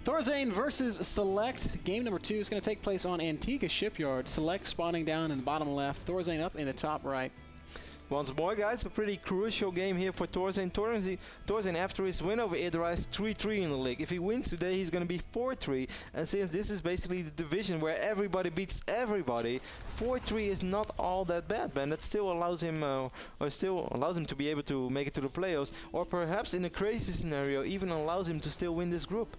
ThorZaIN versus SeleCT. Game number 2 is going to take place on Antigua Shipyard. SeleCT spawning down in the bottom left, ThorZaIN up in the top right. Once more, guys, a pretty crucial game here for ThorZaIN. ThorZaIN, after his win over Idra, is 3-3 in the league. If he wins today, he's going to be 4-3. And since this is basically the division where everybody beats everybody, 4-3 is not all that bad, man. That still allows him, to be able to make it to the playoffs, or perhaps in a crazy scenario, even allows him to still win this group.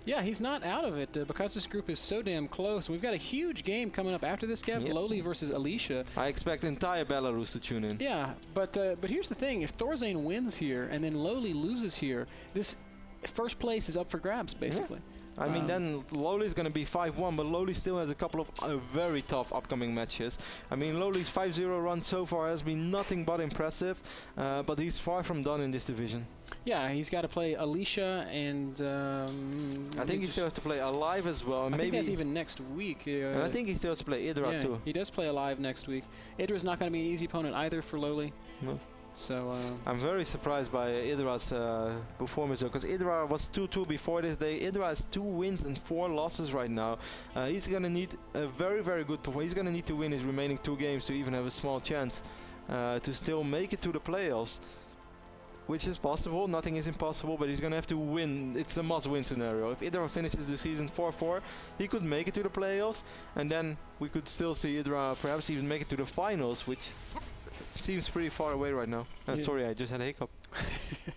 Yeah, he's not out of it because this group is so damn close. We've got a huge game coming up after this, Kev. Yep. Lowly versus Alicia. I expect entire Belarus to tune in. Yeah, but here's the thing. If ThorZaIN wins here and then Lowly loses here, this first place is up for grabs, basically. Yeah. I mean, then Lowly's going to be 5-1, but Lowly still has a couple of very tough upcoming matches. I mean, Lowly's 5-0 run so far has been nothing but impressive, but he's far from done in this division. Yeah, he's got to play Alicia and... I think he still has to play Alive as well. I think that's even next week. And I think he still has to play Idra too. He does play Alive next week. Idra's not going to be an easy opponent either for Lowly. No. So I'm very surprised by Idra's performance, though, because Idra was 2-2 before this day. Idra has 2 wins and 4 losses right now. He's going to need a very, very good performance. He's going to need to win his remaining 2 games to even have a small chance to still make it to the playoffs. Which is possible, nothing is impossible, but he's going to have to win. It's a must-win scenario. If Idra finishes the season 4-4, he could make it to the playoffs, and then we could still see Idra perhaps even make it to the finals, which seems pretty far away right now. Sorry, I just had a hiccup.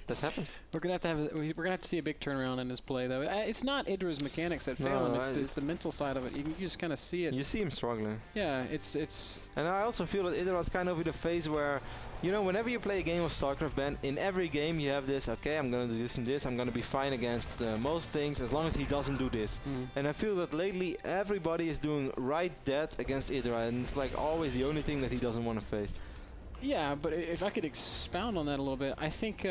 That happens. We're gonna have to see a big turnaround in his play, though. It's not Idra's mechanics that fail him. It's the mental side of it. You just kind of see it. You see him struggling. Yeah, it's. And I also feel that Idra's kind of in a phase where, you know, whenever you play a game of Starcraft, Ben, in every game you have this. Okay, I'm gonna do this and this. I'm gonna be fine against most things as long as he doesn't do this. And I feel that lately everybody is doing right that against Idra, and it's like always the only thing that he doesn't want to face. Yeah, but if I could expound on that a little bit, I think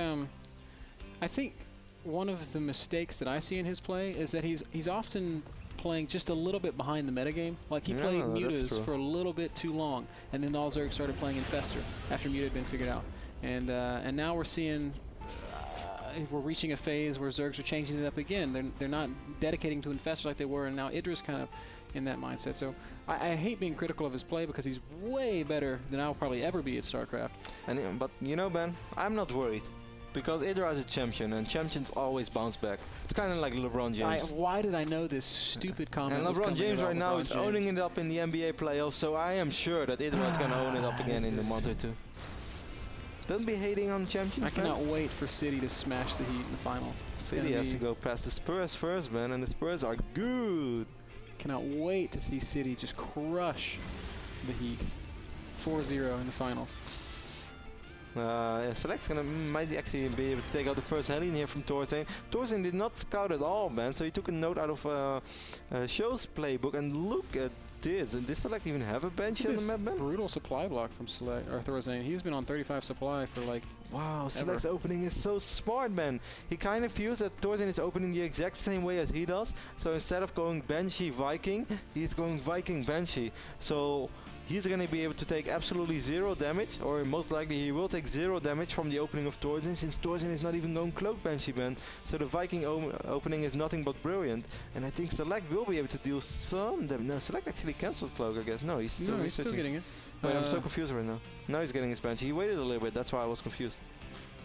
one of the mistakes that I see in his play is that he's often playing just a little bit behind the metagame. Like he played Mutas for a little bit too long, and then all Zerg started playing Infestor after Muta had been figured out. And now we're seeing we're reaching a phase where Zergs are changing it up again. They're not dedicating to Infestor like they were, and now Idra's kind of in that mindset. So I hate being critical of his play because he's way better than I'll probably ever be at StarCraft. But you know, Ben, I'm not worried because Idra is a champion, and champions always bounce back. It's kind of like LeBron James. Why did I know this stupid comment? And LeBron James right now is owning it up in the NBA playoffs, so I am sure that Idra is going to own it up again in a month or 2. Don't be hating on champions. I cannot wait for City to smash the Heat in the finals. City has to go past the Spurs first, man, and the Spurs are good. Cannot wait to see City just crush the Heat. 4-0 in the finals. SeleCT's might actually be able to take out the first heli here from ThorZaIN. ThorZaIN did not scout at all, man, so he took a note out of Show's playbook, and look at this. And does SeleCT even have a bench on the map, man? Brutal supply block from ThorZaIN. He's been on 35 supply for like wow, SeleCT's opening is so smart, man. He kind of feels that ThorZaIN is opening the exact same way as he does. So instead of going Banshee Viking, he's going Viking Banshee. So he's going to be able to take absolutely 0 damage, or most likely he will take 0 damage from the opening of ThorZaIN, since ThorZaIN is not even going Cloak Banshee, man. So the Viking opening is nothing but brilliant, and I think SeleCT will be able to deal some damage. No, SeleCT actually cancelled Cloak, I guess. No, he's still getting it. Wait, I'm so confused right now. Now he's getting his Banshee. He waited a little bit, that's why I was confused.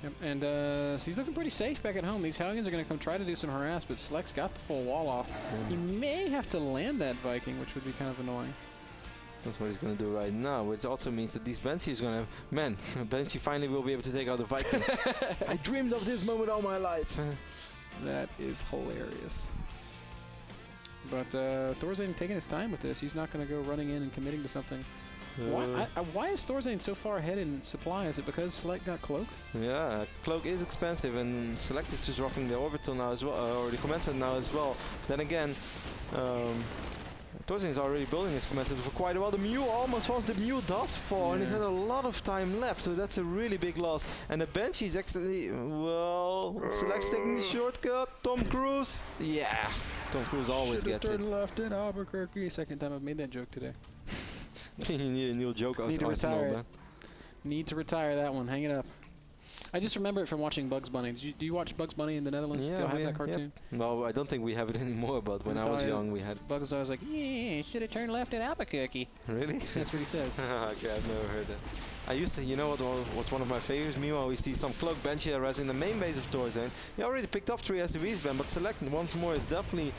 Yep, and so he's looking pretty safe back at home. These Hellions are going to come try to do some harass, but SeleCT's got the full wall off. He may have to land that Viking, which would be kind of annoying. That's what he's going to do right now, which also means that these Banshees are going to have... Man, Banshee finally will be able to take out the Viking. I dreamed of this moment all my life. That is hilarious. But ThorZaIN taking his time with this. He's not going to go running in and committing to something. Why is ThorZaIN so far ahead in supply? Is it because SeleCT got Cloak? Yeah, Cloak is expensive, and SeleCT is just rocking the Orbital now as well, or the Command Center now as well. Then again, ThorZaIN is already building his Command Center for quite a while. The Mule almost falls. The Mule does fall, and it had a lot of time left, so that's a really big loss. And the Banshee is actually, well, SeleCT's taking the shortcut. Tom Cruise, yeah, Tom Cruise always gets it. Turn left in Albuquerque. Second time I've made that joke today. You need a new joke. Need to retire that one. Hang it up. I just remember it from watching Bugs Bunny. Do you watch Bugs Bunny in the Netherlands? Yeah, do you have that cartoon? Yep. No, I don't think we have it anymore, but when I was young, we had it. Bugs was always like, yeah, should have turned left at Albuquerque. Really? That's what he says. Okay, I've never heard that. I used to, you know what was one of my favorites? Meanwhile, we see some cloak bench here as in the main base of ThorZaIN. He already picked up 3 SCVs, Ben, but SeleCT once more is definitely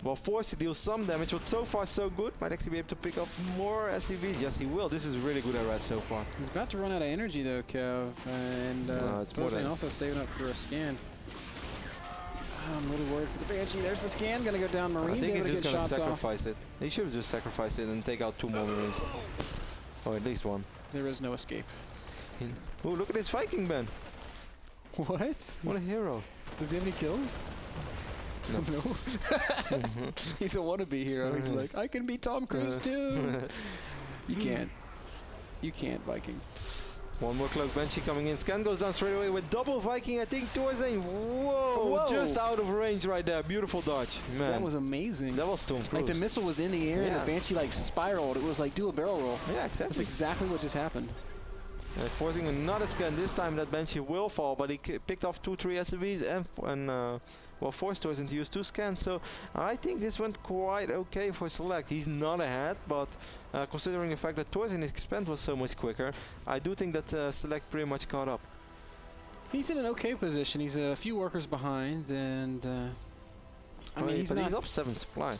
well, forced to deal some damage, but so far so good. Might actually be able to pick up more SCVs. Yes, he will. This is really good RS so far. He's about to run out of energy though, Kev, and ThorZaIN also saving up for a scan. I'm really worried for the Banshee. There's the scan, gonna go down. Marines I think he's able to just get gonna shots sacrifice off. it. He should have just sacrificed it and take out 2 more Marines. Or at least 1. There is no escape. Oh, look at this Viking, Ben. What? What a hero. Does he have any kills? No. No. He's a wannabe hero. He's like, I can be Tom Cruise too. You can't. You can't, Viking. 1 more cloak Banshee coming in. Scan goes down straight away with double Viking. I think ThorZaIN. Whoa! Just out of range right there. Beautiful dodge. Man. That was amazing. That was Tom Cruise. Like the missile was in the air and the Banshee like spiraled. It was like do a barrel roll. Yeah, exactly. That's exactly what just happened. Forcing another scan. This time that Banshee will fall, but he picked off 2-3 SCVs and well, forced ThorZaIN to use 2 scans. So I think this went quite okay for SeleCT. He's not ahead, but considering the fact that ThorZaIN's expand was so much quicker, I do think that SeleCT pretty much caught up. He's in an okay position. He's a few workers behind, and I mean, he's up 7 supply.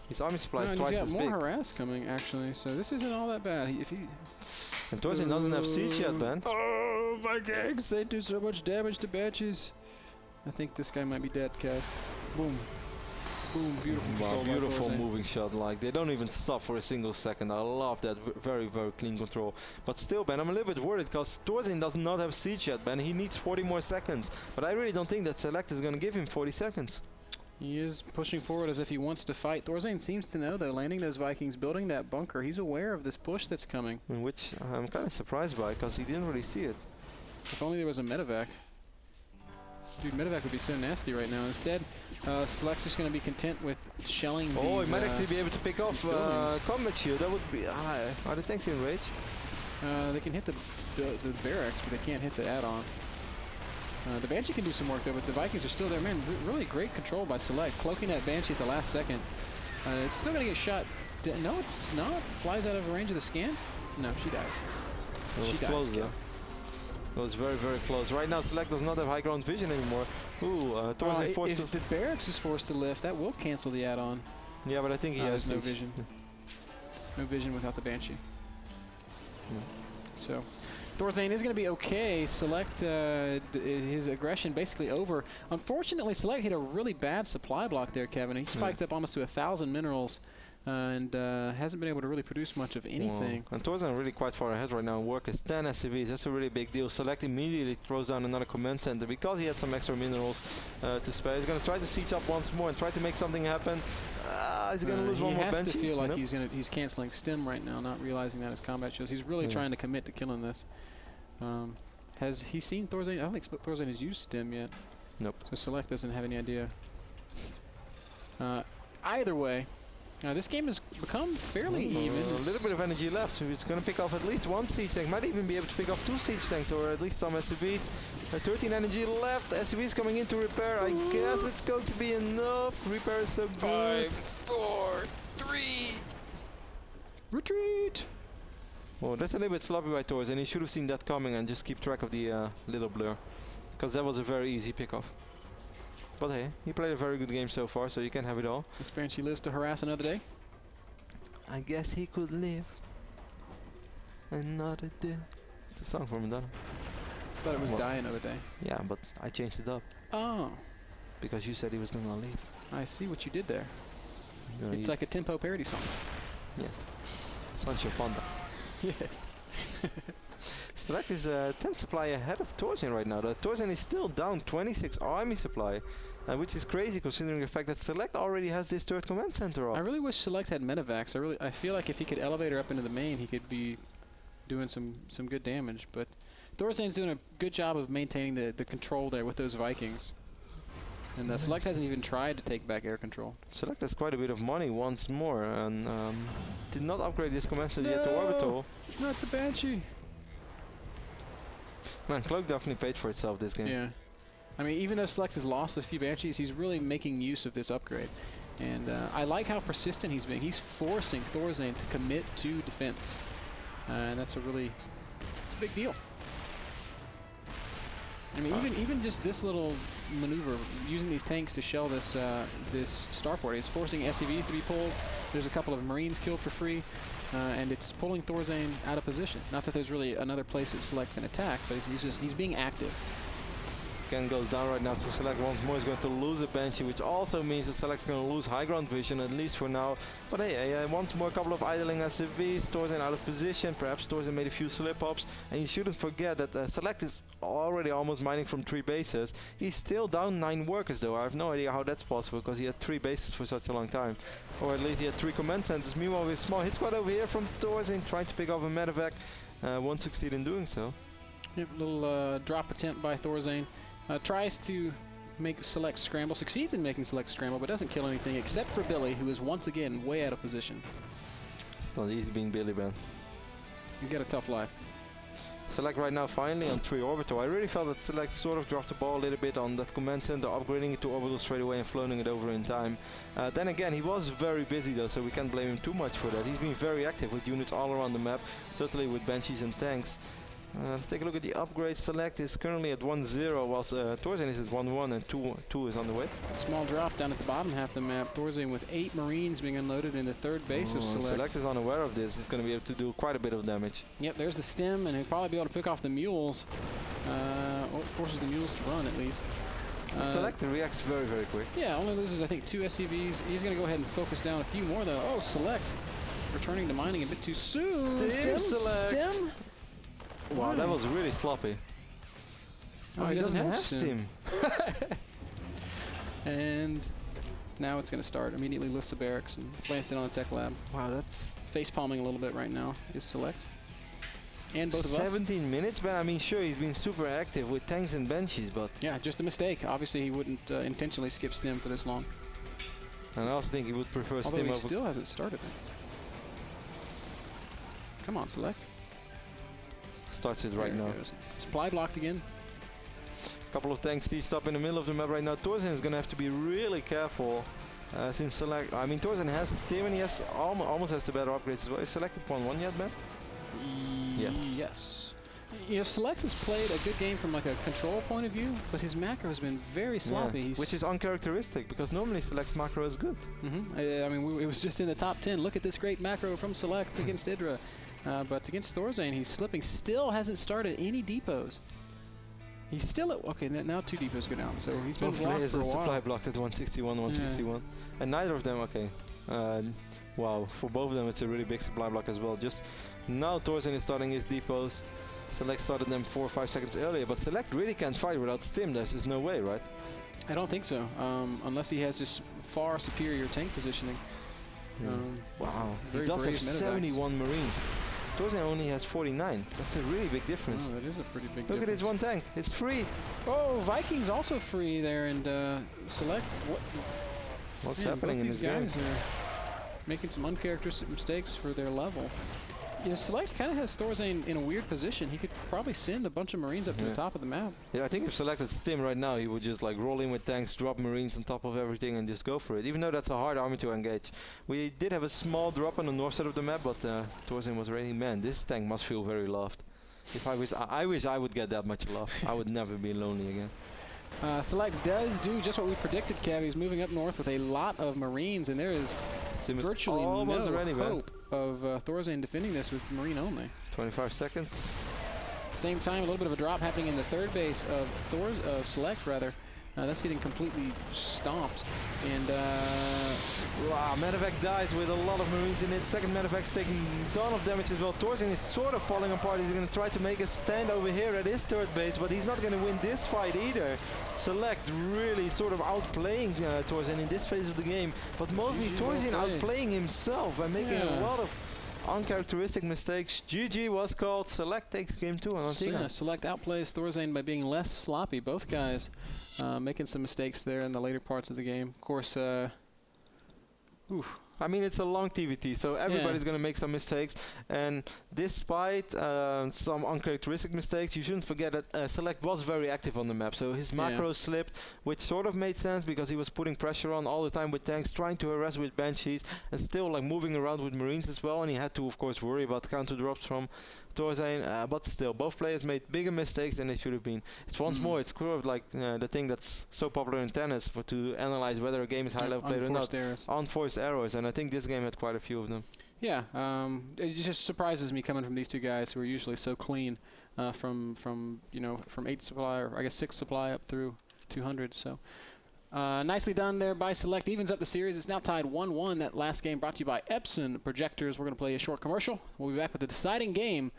His army supply is twice as big. He's got more harass coming actually, so this isn't all that bad. And ThorZaIN doesn't have siege yet, man. Oh, Vikings! They do so much damage to Banshees. I think this guy might be dead, Kev. Boom. Boom. Beautiful control. Beautiful moving shot. Like, they don't even stop for a single second. I love that. Very, very clean control. But still, Ben, I'm a little bit worried because ThorZaIN does not have siege yet, Ben. He needs 40 more seconds. But I really don't think that SeleCT is going to give him 40 seconds. He is pushing forward as if he wants to fight. ThorZaIN seems to know, though, landing those Vikings, building that bunker. He's aware of this push that's coming. Which I'm kind of surprised by because he didn't really see it. If only there was a medevac. Dude, medevac would be so nasty right now. Instead, SeleCT is going to be content with shelling these, he might actually be able to pick off combat shield. That would be... are the tanks in range? They can hit the barracks, but they can't hit the add-on. The Banshee can do some work, though, but the Vikings are still there. Man, really great control by SeleCT. Cloaking that Banshee at the last second. It's still going to get shot. No, it's not. Flies out of range of the scan? No, she dies. It was close, though. It was very, very close. Right now, SeleCT does not have high ground vision anymore. Ooh, ThorZaIN forced to... If the barracks is forced to lift, that will cancel the add-on. Yeah, but I think he has no vision. No vision without the Banshee. So, ThorZaIN is going to be okay. SeleCT, his aggression basically over. Unfortunately, SeleCT hit a really bad supply block there, Kevin. He spiked up almost to 1,000 minerals. And hasn't been able to really produce much of anything. And ThorZaIN really quite far ahead right now. Work is 10 SCVs. That's a really big deal. SeleCT immediately throws down another command center because he had some extra minerals to spare. He's going to try to siege up once more and try to make something happen. He's going to lose one more Banshee. He has to feel like he's canceling stim right now, not realizing that his combat shows. He's really trying to commit to killing this. Has he seen ThorZaIN? I don't think ThorZaIN has used stim yet. Nope. So SeleCT doesn't have any idea. Either way. This game has become fairly even. A little bit of energy left. It's going to pick off at least 1 siege tank. Might even be able to pick off 2 siege tanks or at least some SCVs. 13 energy left. SCVs coming in to repair. I guess it's going to be enough. Repair is so good. 5, 4, 3. Retreat. Well, that's a little bit sloppy by ThorZaIN. He should have seen that coming and just keep track of the little blur. Because that was a very easy pickoff. But hey, he played a very good game so far, so you can have it all. This Banshee lives to harass another day? I guess he could live another day. It's a song from Madonna. Thought it was Die Another Day. Yeah, but I changed it up. Oh. Because you said he was going to leave. I see what you did there. It's like a tempo parody song. Yes. Sancho Panda. Yes. SeleCT is 10 supply ahead of ThorZaIN right now. ThorZaIN is still down 26 army supply, which is crazy considering the fact that SeleCT already has this 3rd command center up. I really wish SeleCT had medevacs. I feel like if he could elevate her up into the main, he could be doing some good damage. But ThorZaIN's doing a good job of maintaining the control there with those Vikings. And SeleCT hasn't even tried to take back air control. SeleCT has quite a bit of money once more and did not upgrade this command center yet to orbital. Not the Banshee. Man, Cloak definitely paid for itself this game. Yeah. I mean, even though SeleCT has lost a few Banshees, he's really making use of this upgrade. And I like how persistent he's being. He's forcing ThorZaIN to commit to defense. And that's it's a big deal. I mean, even just this little maneuver, using these tanks to shell this this starport, is forcing SCVs to be pulled. There's a couple of Marines killed for free. And it's pulling ThorZaIN out of position. Not that there's really another place that SeleCT can attack, but he's being active. Scan goes down right now, so SeleCT once more is going to lose a Banshee, which also means that SeleCT's going to lose high ground vision, at least for now. But hey, once more a couple of idling SCVs, ThorZaIN out of position, perhaps ThorZaIN made a few slip-ups, and you shouldn't forget that SeleCT is already almost mining from 3 bases. He's still down 9 workers though. I have no idea how that's possible, because he had 3 bases for such a long time. Or at least he had 3 command centers. Meanwhile, with a small hit squad over here from ThorZaIN, trying to pick off a medevac, won't succeed in doing so. Yep, little drop attempt by ThorZaIN. Tries to make SeleCT scramble, succeeds in making SeleCT scramble, but doesn't kill anything except for Billy, who is once again way out of position. It's not easy being Billy, man. He's got a tough life. SeleCT right now finally on 3 orbital. I really felt that SeleCT sort of dropped the ball a little bit on that command center, upgrading it to orbital straight away and floating it over in time. Then again, he was very busy though, so we can't blame him too much for that. He's been very active with units all around the map, certainly with Banshees and tanks. Let's take a look at the upgrades. SeleCT is currently at 1-0, whilst ThorZaIN is at 1-1 and 2 is on the way. Small drop down at the bottom half of the map. ThorZaIN with 8 Marines being unloaded in the 3rd base of SeleCT. SeleCT is unaware of this. He's going to be able to do quite a bit of damage. Yep, there's the stem, and he'll probably be able to pick off the mules. Or forces the mules to run at least. SeleCT reacts very, very quick. Yeah, only loses I think 2 SCVs. He's going to go ahead and focus down a few more though. Oh, SeleCT returning to mining a bit too soon. Stem. Wow, that was really sloppy. Oh, he doesn't have stim. And now it's going to start. Immediately lifts the barracks and plants it on the tech lab. Wow, that's face palming a little bit right now is SeleCT. And both of us. 17 minutes, man. I mean, sure, he's been super active with tanks and Banshees, but yeah, just a mistake. Obviously, he wouldn't intentionally skip stim for this long. And I also think he would prefer Although stim he over. Still hasn't started it. Come on, SeleCT. Starts it right now. Supply blocked again. Couple of tanks stitched up in the middle of the map right now. ThorZaIN is going to have to be really careful since SeleCT. I mean, ThorZaIN has stim and he has almost has the better upgrades as well. Is SeleCT 1-1 yet, man? Yes. You know, SeleCT has played a good game from like a control point of view, but his macro has been very sloppy. Yeah, which is uncharacteristic because normally SeleCT's macro is good. I mean, it was just in the top 10. Look at this great macro from SeleCT against Idra. But against ThorZaIN, he's slipping. Still hasn't started any depots. He's still at... Okay, now 2 depots go down. So he's been blocked for a while. Supply blocked at 161, 161. Yeah. And neither of them... Okay. Wow. For both of them, it's a really big supply block as well. Just now ThorZaIN is starting his depots. SeleCT started them 4 or 5 seconds earlier. But SeleCT really can't fight without stim. There's just no way, right? I don't think so. Unless he has just far superior tank positioning. Yeah. Wow. He does have 71 Marines. ThorZaIN only has 49. That's a really big difference. Oh, that is a pretty big difference. Look at this one tank. It's free. Oh, Viking's also free there, and SeleCT. What's happening in this game? These guys are making some uncharacteristic mistakes for their level. You know, SeleCT kind of has ThorZaIN in a weird position. He could probably send a bunch of Marines up to the top of the map. Yeah, I think if SeleCT had stim right now, he would just like roll in with tanks, drop Marines on top of everything and just go for it. Even though that's a hard army to engage. We did have a small drop on the north side of the map, but ThorZaIN was ready. Man, this tank must feel very loved. If I wish I would get that much love. I would never be lonely again. SeleCT does do just what we predicted, Kev. He's moving up north with a lot of Marines, and there is virtually no hope of ThorZaIN defending this with Marine only. 25 seconds. At the same time, a little bit of a drop happening in the 3rd base of SeleCT, rather. That's getting completely stomped. And wow, medevac dies with a lot of Marines in it. Second medevac's taking a ton of damage as well. ThorZaIN is sort of falling apart. He's going to try to make a stand over here at his 3rd base, but he's not going to win this fight either. SeleCT really sort of outplaying ThorZaIN in this phase of the game, but mostly ThorZaIN outplaying himself and making a lot of uncharacteristic mistakes. GG was called. SeleCT takes game 2 on Antigua. Yeah, SeleCT outplays ThorZaIN by being less sloppy. Both guys making some mistakes there in the later parts of the game. Of course, I I mean, it's a long TVT, so everybody's going to make some mistakes. And despite some uncharacteristic mistakes, you shouldn't forget that SeleCT was very active on the map. So his macros slipped, which sort of made sense because he was putting pressure on all the time with tanks, trying to harass with Banshees, and still like moving around with Marines as well. And he had to, of course, worry about counter drops from ThorZaIN, but still, both players made bigger mistakes than they should have been. It's once more, it's sort of like the thing that's so popular in tennis to analyze whether a game is high-level played or not. Unforced errors, and I think this game had quite a few of them. Yeah, it just surprises me coming from these two guys who are usually so clean from 8 supply, or I guess 6 supply up through 200. So nicely done there by SeleCT. Evens up the series. It's now tied 1-1. That last game brought to you by Epson Projectors. We're going to play a short commercial. We'll be back with the deciding game,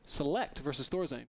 SeleCT versus ThorZaIN.